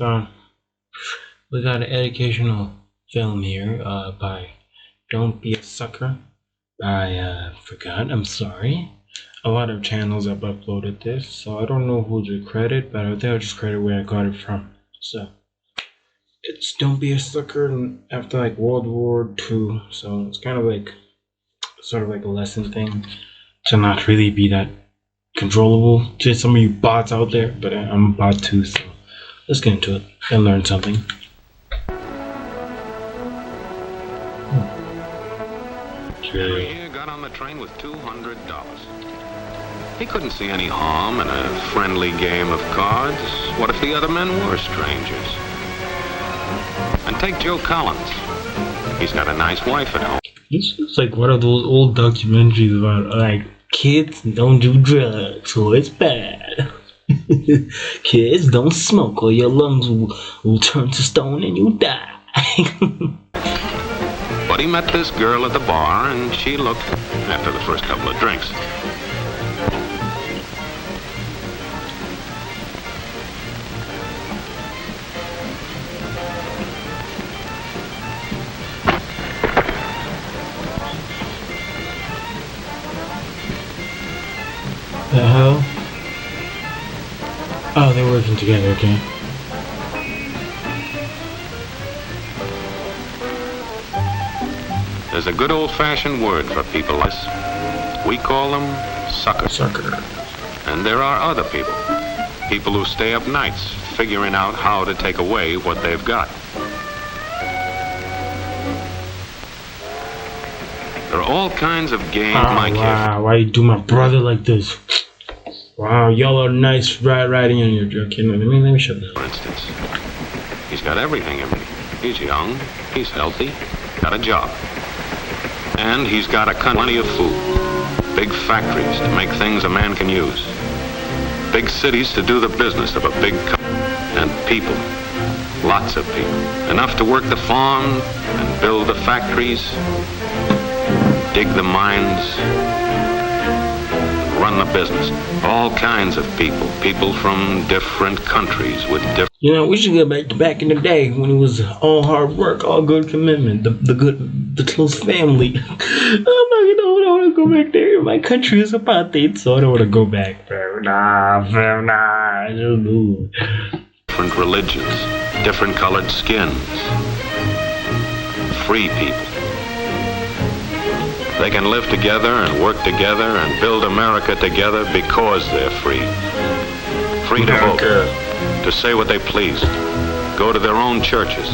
So we got an educational film here by Don't Be a Sucker. I forgot. I'm sorry. A lot of channels have uploaded this, so I don't know who to credit, but I think I'll just credit where I got it from. So it's Don't Be a Sucker after like World War II, so it's kind of like sort of like a lesson thing to not really be that controllable to some of you bots out there, but I'm a bot too, so let's get into it and learn something. Henry got on the train with $200. He couldn't see any harm in a friendly game of cards. What if the other men were strangers? And take Joe Collins. He's got a nice wife at home. This looks like one of those old documentaries about like kids don't do drugs or it's bad. Kids don't smoke or your lungs will turn to stone and you die. But he met this girl at the bar and she looked, after the first couple of drinks. The hell? Oh, they're working together, okay. There's a good old-fashioned word for people like us. We call them suckers. Sucker. And there are other people. People who stay up nights figuring out how to take away what they've got. There are all kinds of games, Mike. Wow, why you do my brother like this? Wow, y'all are nice riding on your drug. Okay, let me shut this. For instance, he's got everything in me. He's young, he's healthy, got a job. And he's got plenty of food. Big factories to make things a man can use. Big cities to do the business of a big company. And people. Lots of people. Enough to work the farm and build the factories, dig the mines, run the business. All kinds of people. People from different countries with different... You know, we should go back in the day when it was all hard work, all good commitment, the close family. I don't want to go back there. My country is apartheid, so I don't want to go back, bro. Nah, I don't know. Different religions, different colored skins. Free people. They can live together and work together and build America together because they're free. Free to vote, to say what they please, go to their own churches,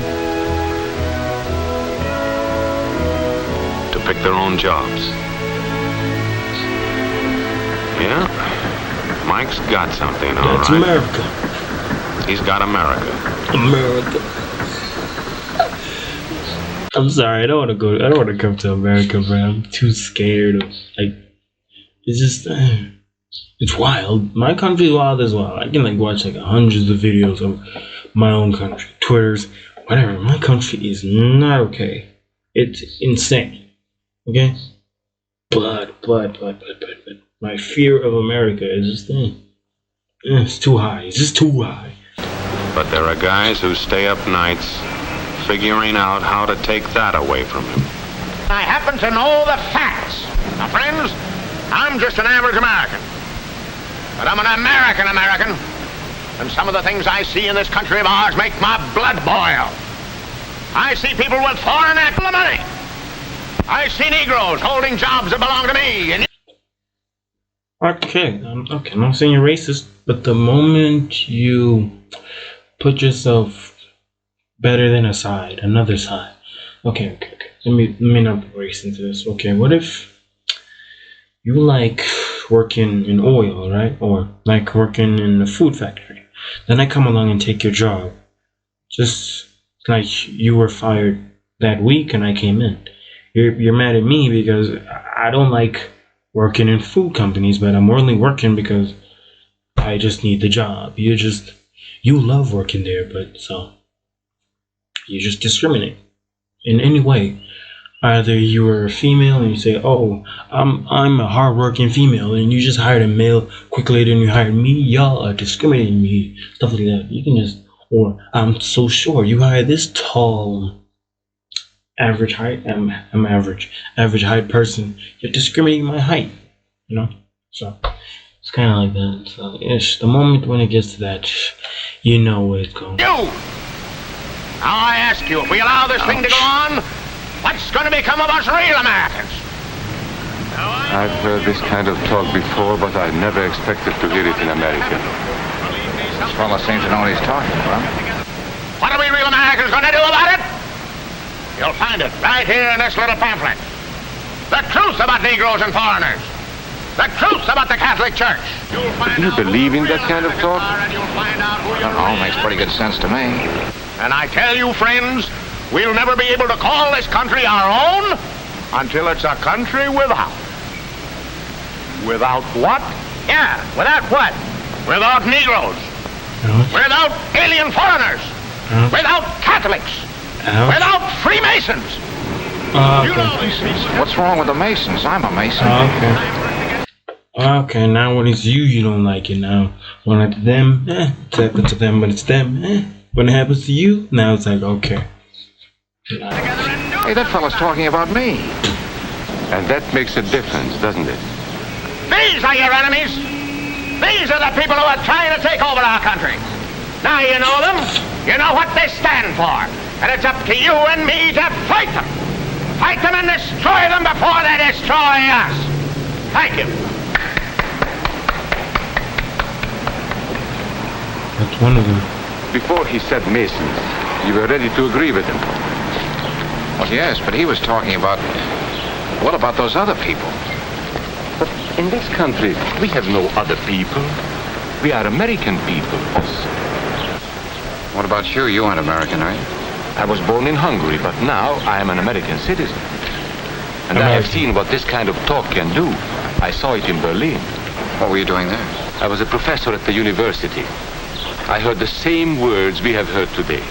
to pick their own jobs. Yeah, Mike's got something, all right. That's America. He's got America. America. I'm sorry, I don't want to come to America, bro. I'm too scared of, like, it's just, it's wild. My country's wild as well. I can, like, watch, like, hundreds of videos of my own country, Twitters, whatever. My country is not okay. It's insane. Okay? But my fear of America is just, it's too high. It's just too high. But there are guys who stay up nights figuring out how to take that away from him. I happen to know the facts. Now, friends, I'm just an average American. But I'm an American. And some of the things I see in this country of ours make my blood boil. I see people with foreign money. I see Negroes holding jobs that belong to me. And Okay, I'm not saying you're racist, but the moment you put yourself better than another side. Okay. Let me not race into this. Okay, what if you like working in oil, right? Or like working in a food factory. Then I come along and take your job. Just like you were fired that week and I came in. You're mad at me because I don't like working in food companies, but I'm only working because I just need the job. You love working there, but so you just discriminate in any way. Either you were a female and you say, oh, I'm a hardworking female, and you just hired a male quick later and you hired me, y'all are discriminating me, stuff like that. You can just Or I'm so short. You hire this tall, average height. I'm average height person. You're discriminating my height. You know. So it's kind of like that. So ish. The moment when it gets to that, you know where it's going. You! Now I ask you, if we allow this thing to go on, what's going to become of us real Americans? I've heard this kind of talk before, but I never expected to hear it in America. This fellow seems to know what he's talking about. What are we real Americans going to do about it? You'll find it right here in this little pamphlet. The truth about Negroes and foreigners. The truth about the Catholic Church. Do you believe in that kind of talk? I don't know, makes pretty good sense to me. And I tell you, friends, we'll never be able to call this country our own until it's a country without. Without what? Yeah, without what? Without Negroes. Without alien foreigners. Without Catholics. Without Freemasons. You know these things. What's wrong with the Masons? I'm a Mason. Okay, now when it's you don't like it now. When it's them, it's happened to them. When it's them, when it happens to you, now it's like, okay. Hey, that fellow's talking about me. And that makes a difference, doesn't it? These are your enemies. These are the people who are trying to take over our country. Now you know them. You know what they stand for. And it's up to you and me to fight them. Fight them and destroy them before they destroy us. Thank you. That's one of them. Before he said Masons, you were ready to agree with him. Well, yes, but he was talking about... What about those other people? But in this country, we have no other people. We are American people also. What about you? You aren't American, are you? I was born in Hungary, but now I am an American citizen. And I have seen what this kind of talk can do. I saw it in Berlin. What were you doing there? I was a professor at the university. I heard the same words we have heard today.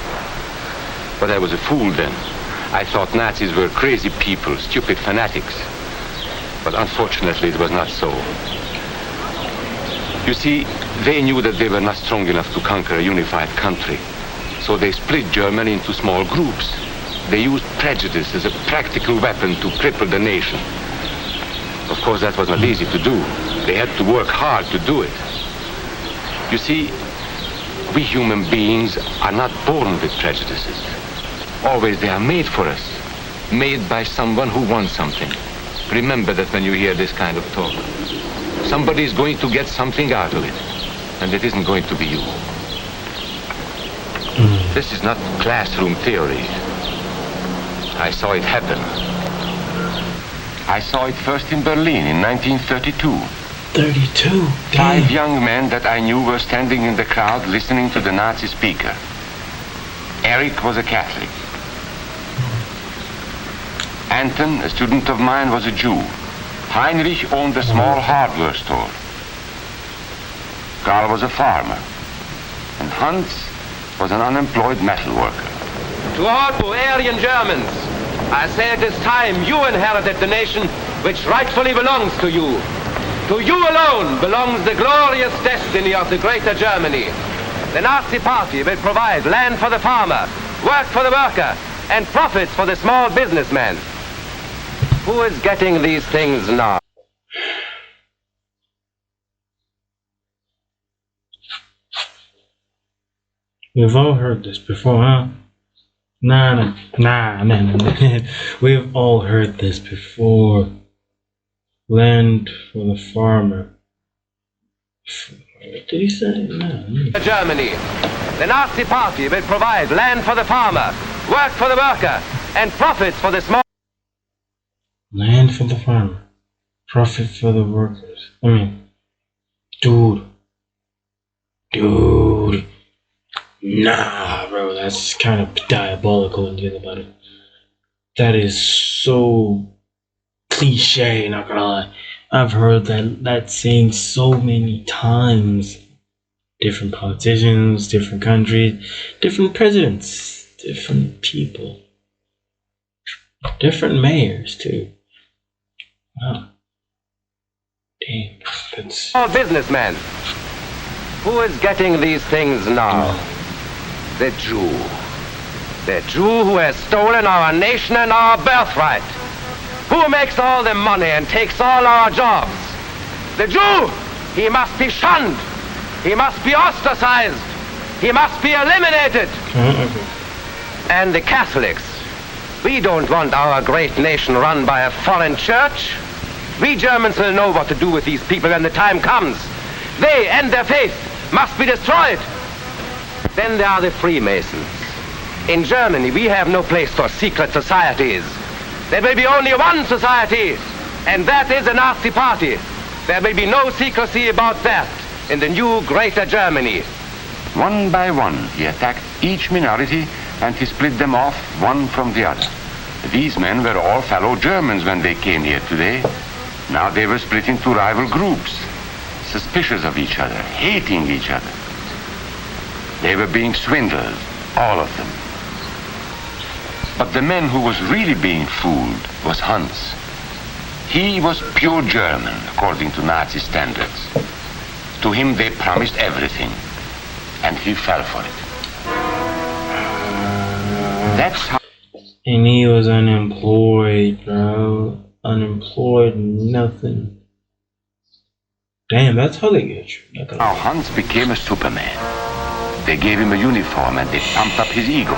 But I was a fool then. I thought Nazis were crazy people, stupid fanatics. But unfortunately, it was not so. You see, they knew that they were not strong enough to conquer a unified country. So they split Germany into small groups. They used prejudice as a practical weapon to cripple the nation. Of course, that was not easy to do. They had to work hard to do it. You see, we human beings are not born with prejudices. Always they are made for us. Made by someone who wants something. Remember that when you hear this kind of talk. Somebody is going to get something out of it. And it isn't going to be you. This is not classroom theory. I saw it happen. I saw it first in Berlin in 1932. 32? 5 young men that I knew were standing in the crowd listening to the Nazi speaker. Eric was a Catholic. Anton, a student of mine, was a Jew. Heinrich owned a small hardware store. Karl was a farmer. And Hans was an unemployed metal worker. To all Bavarian Germans, I say it is time you inherited the nation which rightfully belongs to you. To you alone belongs the glorious destiny of the greater Germany. The Nazi Party will provide land for the farmer, work for the worker, and profits for the small businessman. Who is getting these things now? We've all heard this before, huh? Nah. We've all heard this before. Land for the farmer. What did he say? No. Germany. The Nazi Party will provide land for the farmer, work for the worker, and profits for the small... Land for the farmer. Profit for the workers. I mean, dude. Nah, bro, that's kind of diabolical when you think about it. That is so cliche, not gonna lie. I've heard that saying so many times. Different politicians, different countries, different presidents, different people. Different mayors, too. Wow. Dang, that's... Small businessman. Who is getting these things now? The Jew. The Jew who has stolen our nation and our birthright. Who makes all the money and takes all our jobs. The Jew, he must be shunned. He must be ostracized. He must be eliminated. Okay. And the Catholics. We don't want our great nation run by a foreign church. We Germans will know what to do with these people when the time comes. They and their faith must be destroyed. Then there are the Freemasons. In Germany, we have no place for secret societies. There will be only one society, and that is the Nazi Party. There will be no secrecy about that in the new Greater Germany. One by one, he attacked each minority and he split them off one from the other. These men were all fellow Germans when they came here today. Now they were split into rival groups, suspicious of each other, hating each other. They were being swindled, all of them. But the man who was really being fooled was Hans. He was pure German, according to Nazi standards. To him they promised everything, and he fell for it. That's how... And he was unemployed, bro. Unemployed, nothing. Damn, that's how they get you. How Hans became a Superman. They gave him a uniform and they pumped up his ego.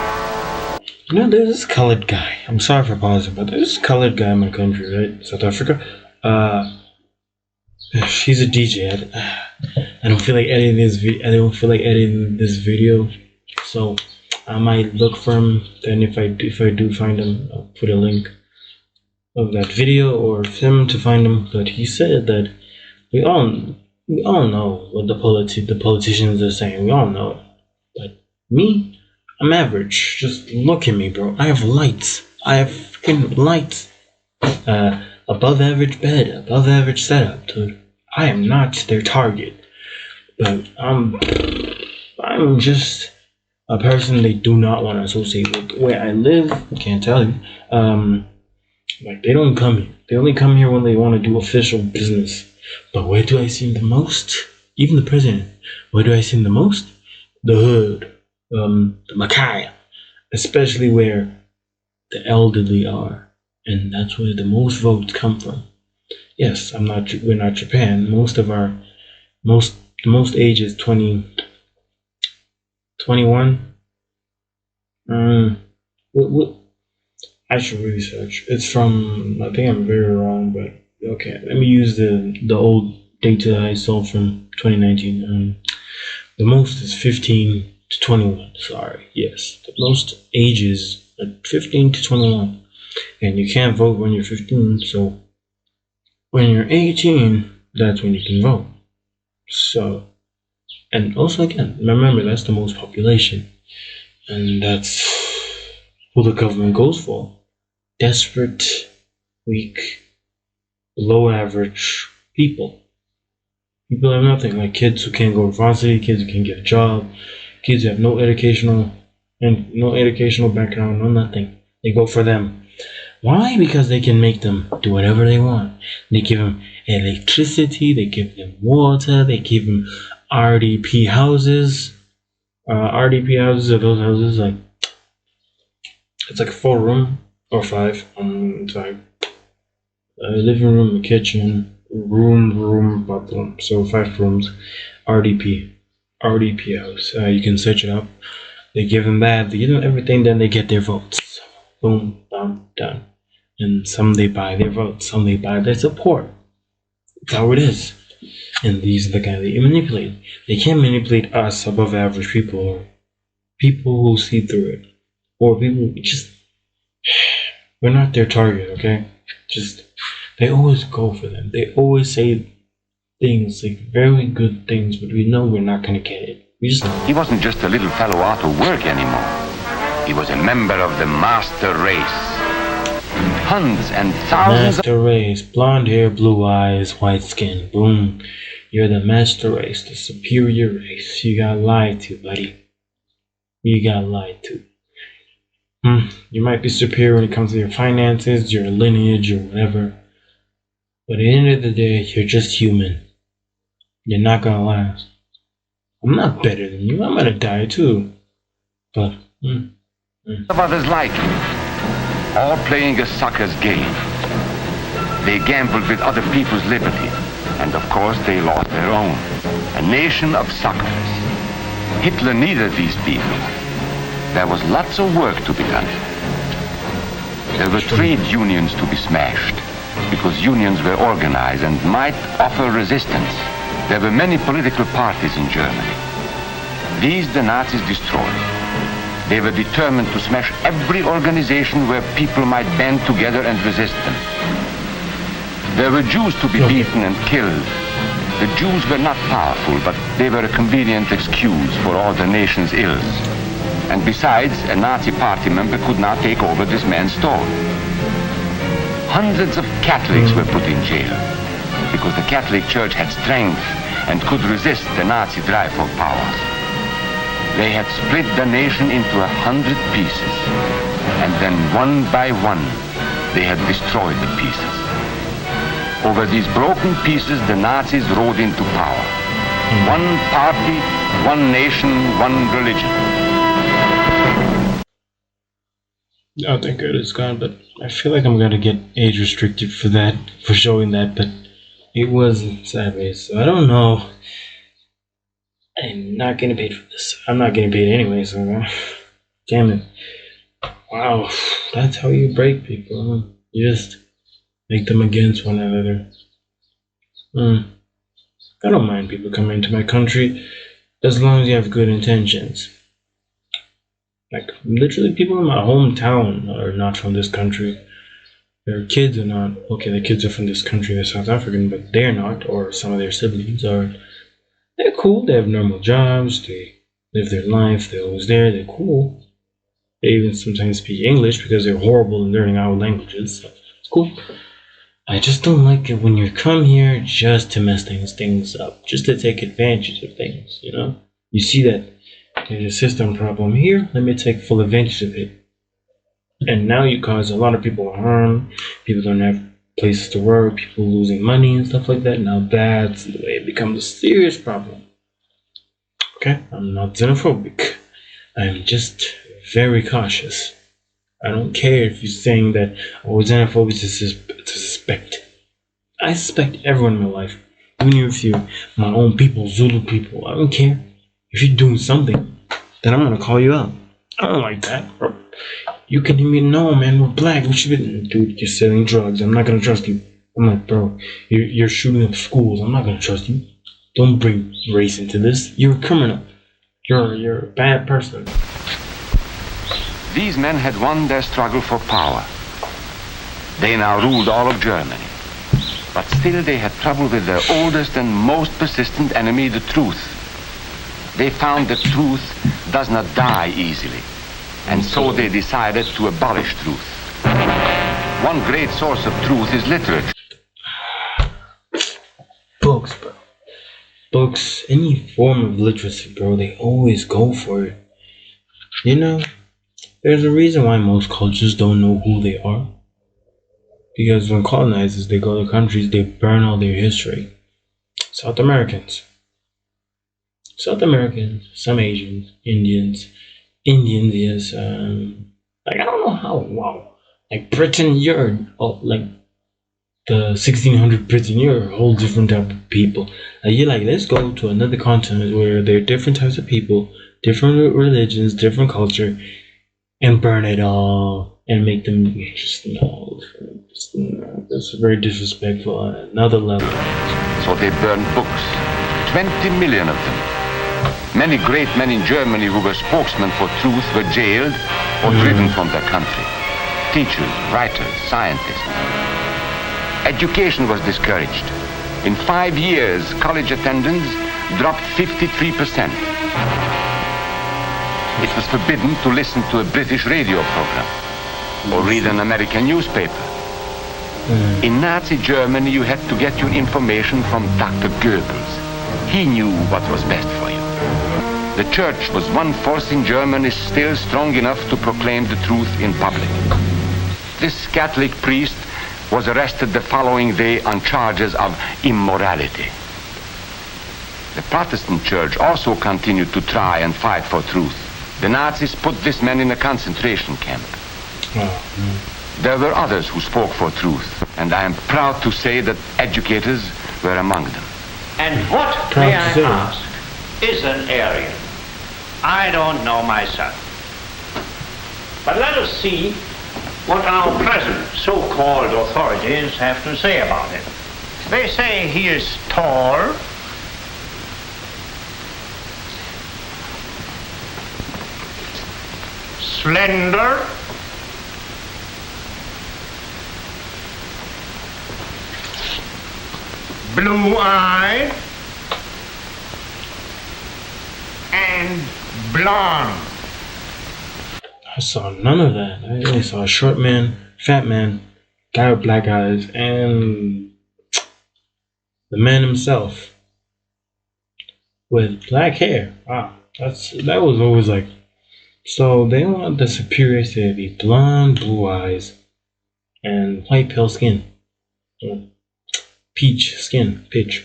You know, there's this colored guy. I'm sorry for pausing, but there's this colored guy in my country, right? South Africa. She's a DJ. I don't feel like editing this video. I don't feel like editing this video, so I might look for him. Then if I do find him, I'll put a link of that video or him to find him. But he said that we all know what the politicians are saying. We all know it. But me, I'm average. Just look at me, bro. I have lights. I have freaking lights. Above average bed, above average setup, dude. I am not their target. But I'm just a person they do not want to associate with. Where I live, I can't tell you. Like, they don't come here. They only come here when they want to do official business. But where do I see them the most? Even the president. Where do I see them the most? The hood. The Mackay. Especially where the elderly are. And that's where the most votes come from. Yes, we're not Japan. The most age is 21. What? I should research. It's from, I think I'm very wrong, but okay. Let me use the old data I saw from 2019. The most is 15 to 21. Sorry. Yes, the most ages are 15 to 21. And you can't vote when you're 15, so when you're 18, that's when you can vote. So, and also again, remember that's the most population, and that's who the government goes for. Desperate, weak, low average people. People have nothing, like kids who can't go to varsity, kids who can't get a job, kids who have no educational background, no nothing. They go for them. Why? Because they can make them do whatever they want. They give them electricity, they give them water, they give them RDP houses. RDP houses are those houses like, it's like a 4-room or 5. It's like a living room, a kitchen, room, bathroom. So 5 rooms. RDP house. You can search it up. They give them that. They give them everything. Then they get their votes. Boom, done. And some they buy their votes, some they buy their support. That's how it is. And these are the guys they manipulate. They can't manipulate us above average people or people who see through it. Or people just, we're not their target, okay? Just, they always go for them. They always say things, like very good things, but we know we're not gonna get it. He wasn't just a little fellow out of work anymore. He was a member of the master race. Tons and thousands. Master race, blonde hair, blue eyes, white skin. Boom. You're the master race, the superior race. You got lied to, buddy. You got lied to. You might be superior when it comes to your finances, your lineage, or whatever. But at the end of the day, you're just human. You're not gonna last. I'm not better than you. I'm gonna die too. But of others like him, all playing a sucker's game. They gambled with other people's liberty, and of course they lost their own. A nation of suckers. Hitler needed these people. There was lots of work to be done. There were trade unions to be smashed, because unions were organized and might offer resistance. There were many political parties in Germany. These the Nazis destroyed. They were determined to smash every organization where people might band together and resist them. There were Jews to be beaten and killed. The Jews were not powerful, but they were a convenient excuse for all the nation's ills. And besides, a Nazi party member could not take over this man's store. Hundreds of Catholics were put in jail because the Catholic Church had strength and could resist the Nazi drive for power. They had split the nation into 100 pieces, and then one by one, they had destroyed the pieces. Over these broken pieces, the Nazis rode into power. One party, one nation, one religion. oh, thank God it's gone. But I feel like I'm gonna get age restricted for that, for showing that. But it wasn't Saturdays, so I don't know. I'm not getting paid for this. I'm not getting paid anyway, so damn it. Wow, that's how you break people. Huh? You just make them against one another. I don't mind people coming to my country as long as you have good intentions. Like, literally, people in my hometown are not from this country. Their kids are not. Okay, the kids are from this country, they're South African, but they're not, or some of their siblings are. They're cool, they have normal jobs, they live their life, they're always there, they're cool. They even sometimes speak English because they're horrible in learning our languages, so it's cool. I just don't like it when you come here just to mess things up, just to take advantage of things, you know? You see that there's a system problem here, let me take full advantage of it. And now you cause a lot of people harm, people don't have places to work, people losing money and stuff like that. Now that's the way it becomes a serious problem. Okay, I'm not xenophobic. I'm just very cautious. I don't care if you're saying that, oh, xenophobic to suspect. I suspect everyone in my life. Even if you're my own people, Zulu people, I don't care. If you're doing something, then I'm gonna call you out. I don't like that, bro. You can even know, man, we're black. We should be, dude, you're selling drugs. I'm not gonna trust you. I'm like, bro, you're shooting up schools. I'm not gonna trust you. Don't bring race into this. You're a criminal. You're a bad person. These men had won their struggle for power. They now ruled all of Germany. But still they had trouble with their oldest and most persistent enemy, the truth. They found that truth does not die easily. And so they decided to abolish truth. One great source of truth is literature. Books, bro. Books, any form of literacy, bro, they always go for it. You know, there's a reason why most cultures don't know who they are. Because when colonizers, they go to countries, they burn all their history. South Americans, some Asians, Indians, yes, like, I don't know how, wow. Like, Britain, you're, like, the 1600 Britain, you're a whole different type of people. Like, you're like, let's go to another continent where there are different types of people, different religions, different culture, and burn it all, and make them just, no, that's very disrespectful on another level. So they burned books, 20 million of them. Many great men in Germany who were spokesmen for truth were jailed or driven from their country. Teachers, writers, scientists. Education was discouraged. In 5 years, college attendance dropped 53%. It was forbidden to listen to a British radio program or read an American newspaper. In Nazi Germany, you had to get your information from Dr. Goebbels. He knew what was best for you. The church was one force in Germany still strong enough to proclaim the truth in public. This Catholic priest was arrested the following day on charges of immorality. The Protestant church also continued to try and fight for truth. The Nazis put this man in a concentration camp. Oh, There were others who spoke for truth, and I am proud to say that educators were among them. And what, Proud may to I say. ask, is an Aryan? I don't know myself. But let us see what our present so-called authorities have to say about it. They say he is tall, slender, blue-eyed, and blonde. I saw none of that. I only saw a short man, fat man, guy with black eyes, and the man himself with black hair. Wow, that was always like. So they want the superiors to be blonde, blue eyes, and white pale skin, peach skin, peach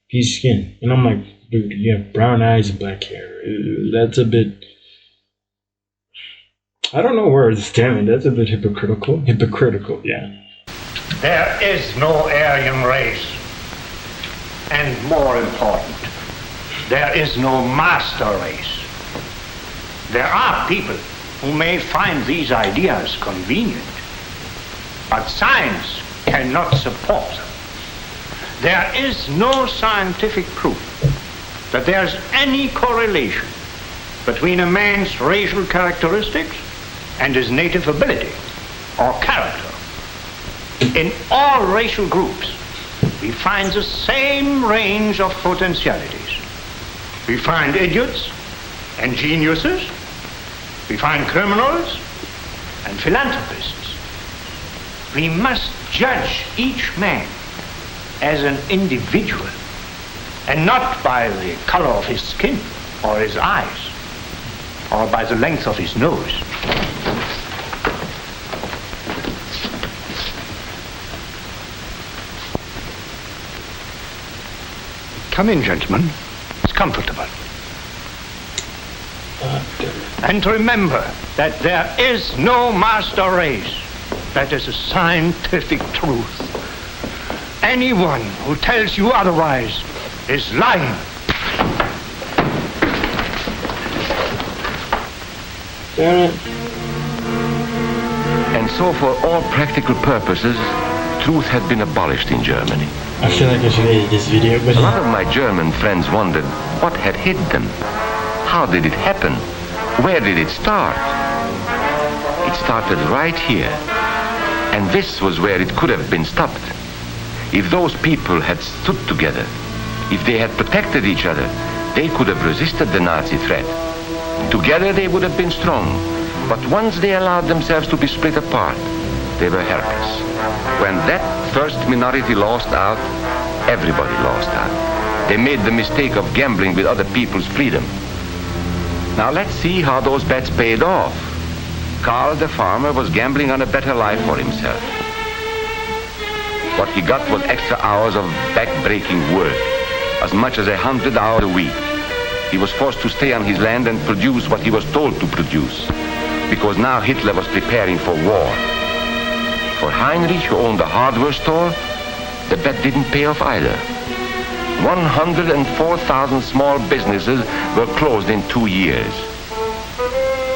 skin, and I'm like, dude, you have brown eyes and black hair. That's a bit. I don't know words, damn it, that's a bit hypocritical. Hypocritical, yeah. There is no Aryan race. And more important, there is no master race. There are people who may find these ideas convenient, but science cannot support them. There is no scientific proof that there's any correlation between a man's racial characteristics and his native ability or character. In all racial groups, we find the same range of potentialities. We find idiots and geniuses. We find criminals and philanthropists. We must judge each man as an individual and not by the color of his skin or his eyes or by the length of his nose. Come in, gentlemen. It's comfortable. And remember that there is no master race. That is a scientific truth. Anyone who tells you otherwise is lying. Damn it. And so for all practical purposes, truth had been abolished in Germany. I feel like I should edit this video, but A lot of my German friends wondered what had hit them. How did it happen? Where did it start? It started right here. And this was where it could have been stopped. If those people had stood together, if they had protected each other, they could have resisted the Nazi threat. Together they would have been strong. But once they allowed themselves to be split apart, they were helpless. When that first minority lost out, everybody lost out. They made the mistake of gambling with other people's freedom. Now let's see how those bets paid off. Karl the farmer was gambling on a better life for himself. What he got was extra hours of back-breaking work, as much as 100 hours a week. He was forced to stay on his land and produce what he was told to produce, because now Hitler was preparing for war. For Heinrich, who owned a hardware store, the bet didn't pay off either. 104,000 small businesses were closed in 2 years.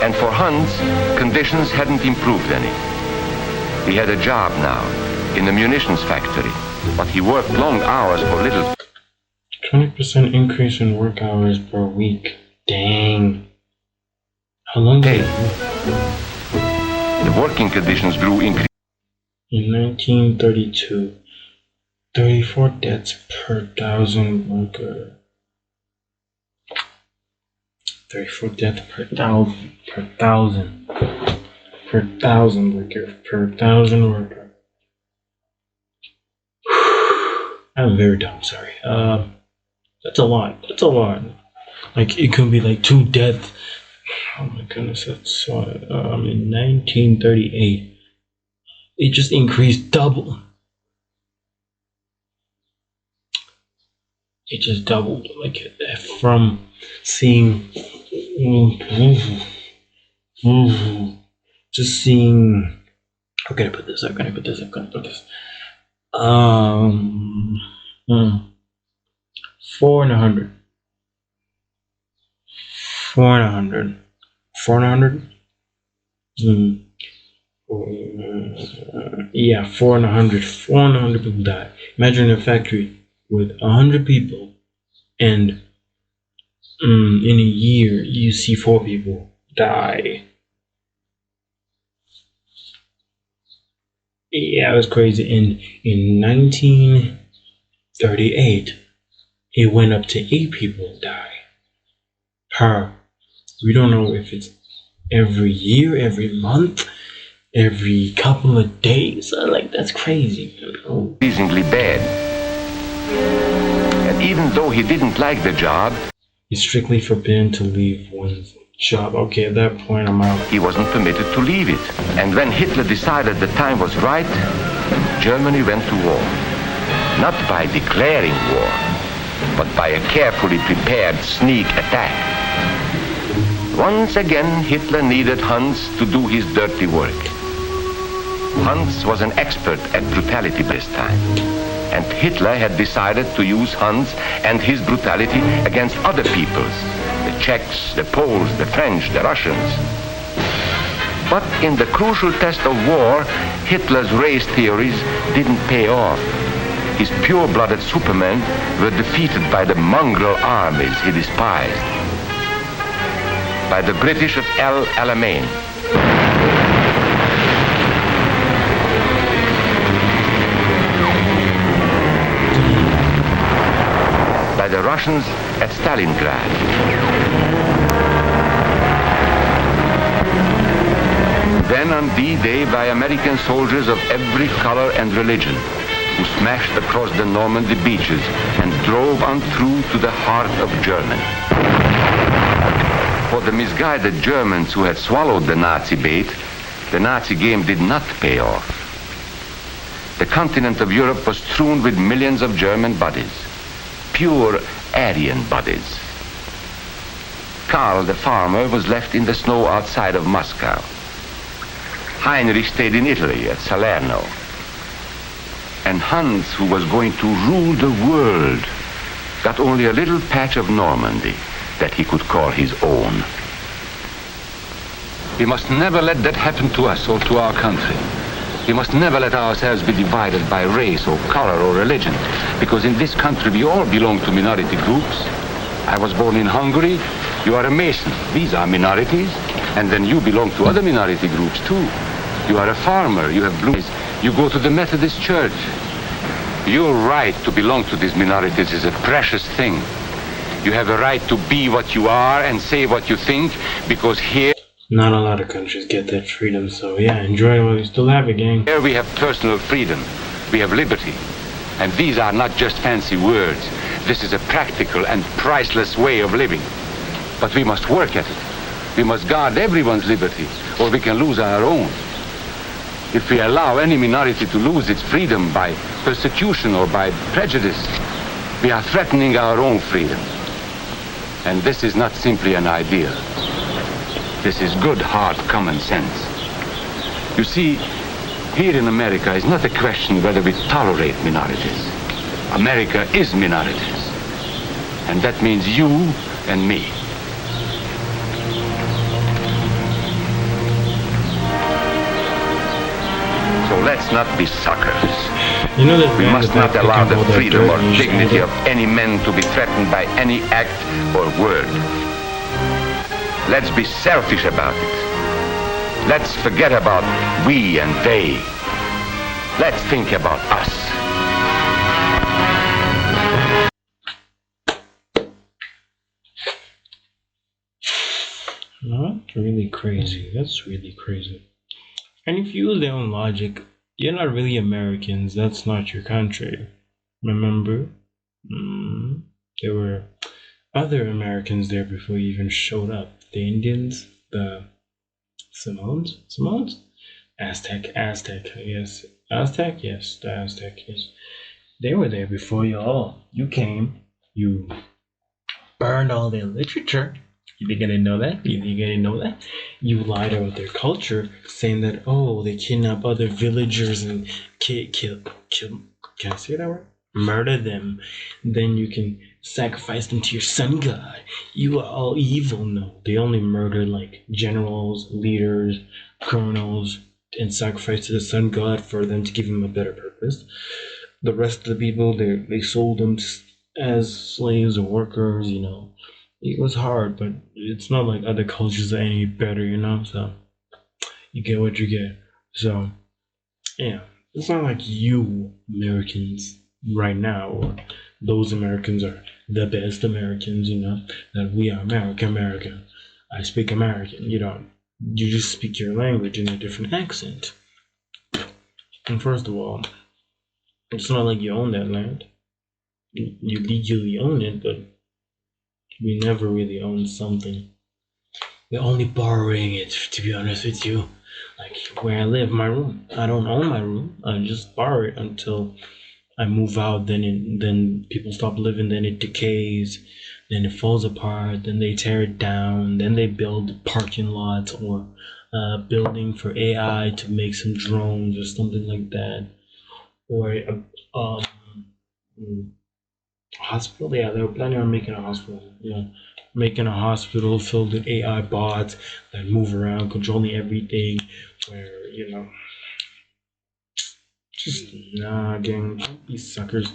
And for Hans, conditions hadn't improved any. He had a job now in the munitions factory, but he worked long hours for little. 20% increase in work hours per week. Dang. How long did it work? The working conditions grew increasingly. In 1932, 34 deaths per 1,000 worker. 34 deaths per 1,000 worker. Per 1,000 worker. I'm very dumb, sorry. That's a lot. That's a lot. Like, it could be like 2 deaths. Oh my goodness, that's what, in 1938. It just increased double. It just doubled. Like, from seeing Okay. Just seeing. How can I put this? How can I put this? How can I put this? Hmm. 400. 400. 400. Yeah, 400. 400 people died. Imagine a factory with 100 people, and in a year you see 4 people die. Yeah, it was crazy. In 1938, it went up to 8 people die. We don't know if it's every year, every month, every couple of days. Like, that's crazy. Amazingly bad. And even though he didn't like the job, It's strictly forbidden to leave one's job. Okay, at that point, I'm out. he wasn't permitted to leave it. And when Hitler decided the time was right, Germany went to war. Not by declaring war, but by a carefully prepared sneak attack. Once again, Hitler needed Hans to do his dirty work. Hans was an expert at brutality this time. And Hitler had decided to use Hans and his brutality against other peoples. The Czechs, the Poles, the French, the Russians. But in the crucial test of war, Hitler's race theories didn't pay off. His pure-blooded supermen were defeated by the mongrel armies he despised. By the British of El Alamein. By the Russians at Stalingrad. Then on D-Day by American soldiers of every color and religion, who smashed across the Normandy beaches and drove on through to the heart of Germany. For the misguided Germans who had swallowed the Nazi bait, the Nazi game did not pay off. The continent of Europe was strewn with millions of German bodies. Pure Aryan bodies. Karl the farmer was left in the snow outside of Moscow. Heinrich stayed in Italy at Salerno. And Hans, who was going to rule the world, got only a little patch of Normandy that he could call his own. We must never let that happen to us or to our country. We must never let ourselves be divided by race or color or religion, because in this country we all belong to minority groups. I was born in Hungary, you are a Mason. These are minorities, and then you belong to other minority groups too. You are a farmer, you have blue eyes, you go to the Methodist Church. Your right to belong to these minorities is a precious thing. You have a right to be what you are and say what you think, because here Not a lot of countries get that freedom, so yeah, enjoy while you still have it, gang. we have personal freedom, we have liberty. And these are not just fancy words. This is a practical and priceless way of living. But we must work at it. We must guard everyone's liberty, or we can lose our own. If we allow any minority to lose its freedom by persecution or by prejudice, we are threatening our own freedom. And this is not simply an idea. This is good, hard common sense. You see, here in America is not a question whether we tolerate minorities. America is minorities. And that means you and me. So let's not be suckers. You know that We must not allow the freedom or dignity of of any man to be threatened by any act or word. Let's be selfish about it. Let's forget about we and they. Let's think about us. That's really crazy. That's really crazy. And if you use their own logic, you're not really Americans. That's not your country. Remember? There were other Americans there before you even showed up. The Indians, the Samoans? Aztec, yes. Aztec, yes. The Aztec, yes. They were there before you all. You came, you burned all their literature, You think I didn't know that? You think I didn't know that? You lied about their culture, saying that, oh, they kidnap other villagers and kill. Can I say that word? Murder them. Then you can sacrifice them to your sun god. You are all evil. No, they only murder like generals, leaders, colonels, and sacrifice to the sun god for them to give him a better purpose. The rest of the people, they sold them as slaves or workers. You know, it was hard, but it's not like other cultures are any better. You know, so you get what you get. So yeah, it's not like you Americans right now, or those Americans are the best Americans, you know, that we are America. I speak American, you don't. You just speak your language in a different accent. And first of all, it's not like you own that land. You legally own it, but we never really own something. We're only borrowing it, to be honest with you. Like where I live, my room. I don't own my room. I just borrow it until I move out, then people stop living, then it decays, then it falls apart, then they tear it down, then they build parking lots or a building for AI to make some drones or something like that, or a hospital. Yeah, they were planning on making a hospital. You know, making a hospital filled with AI bots that move around, controlling everything, where you know. Just nah, gang. Don't be suckers.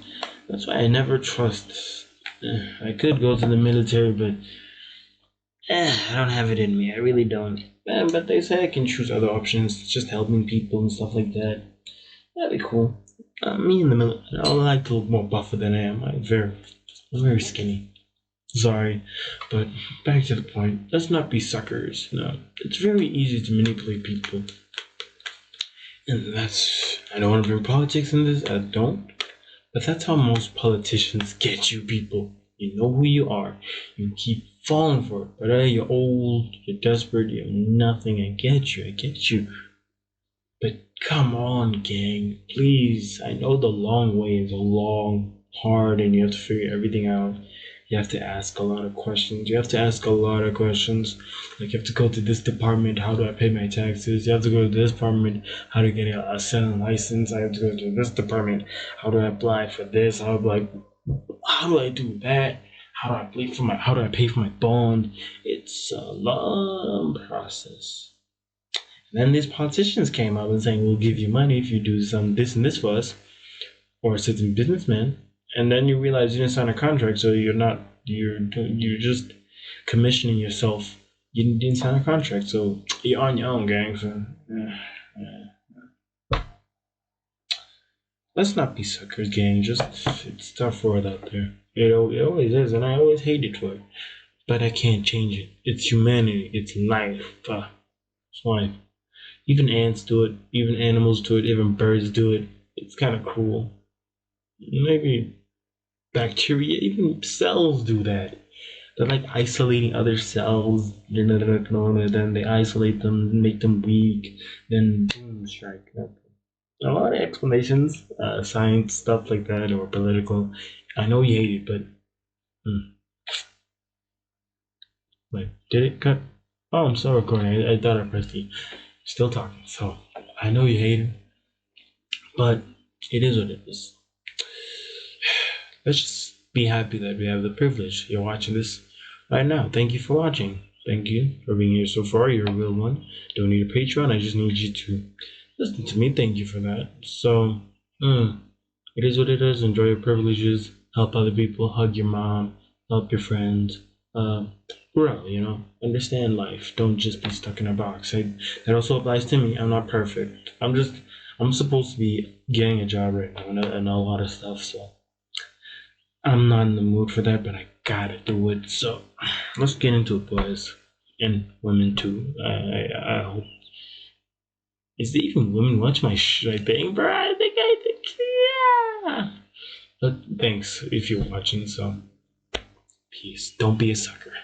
That's why I never trust. I could go to the military, but I don't have it in me. I really don't. But they say I can choose other options, just helping people and stuff like that. That'd be cool. Me in the military, I like to look more buffer than I am. I'm very skinny. Sorry, but back to the point. Let's not be suckers. No, it's very easy to manipulate people. And I don't want to bring politics in this, I don't. But that's how most politicians get you people. You know who you are. You keep falling for it. But you're old, you're desperate, you have nothing. I get you. But come on, gang. Please. I know the long way is long, hard, and you have to figure everything out. You have to ask a lot of questions. Like you have to go to this department, how do I pay my taxes? You have to go to this department, how to get a selling license. I have to go to this department, how do I apply for this? How do I do that? How do I pay for my bond? It's a long process. And then these politicians came up and saying, we'll give you money if you do some this and this for us, or a certain businessman. And then you realize you didn't sign a contract, so you're just commissioning yourself. You didn't sign a contract, so you're on your own, gang. So let's not be suckers, gang. It's tough world out there. It always is, and I always hated for it. But I can't change it. It's humanity. It's life. It's life. Even ants do it. Even animals do it. Even birds do it. It's kind of cruel. Maybe bacteria, even cells do that. They're like isolating other cells. Then they isolate them, make them weak. Then boom, strike. A lot of explanations, science stuff like that, or political. I know you hate it, but wait, did it cut? Oh, I'm still recording. I thought I pressed E. Still talking. So I know you hate it, but it is what it is. Let's just be happy that we have the privilege. You're watching this right now. Thank you for watching. Thank you for being here so far. You're a real one. Don't need a Patreon. I just need you to listen to me. Thank you for that. So, it is what it is. Enjoy your privileges. Help other people. Hug your mom. Help your friends. Grow, you know. Understand life. Don't just be stuck in a box. That also applies to me. I'm not perfect. I'm supposed to be getting a job right now and a lot of stuff, so I'm not in the mood for that, but I gotta do it. So let's get into it, boys and women too. I hope. Is there even women watch my thing, bro? I think yeah. But thanks if you're watching. So peace. Don't be a sucker.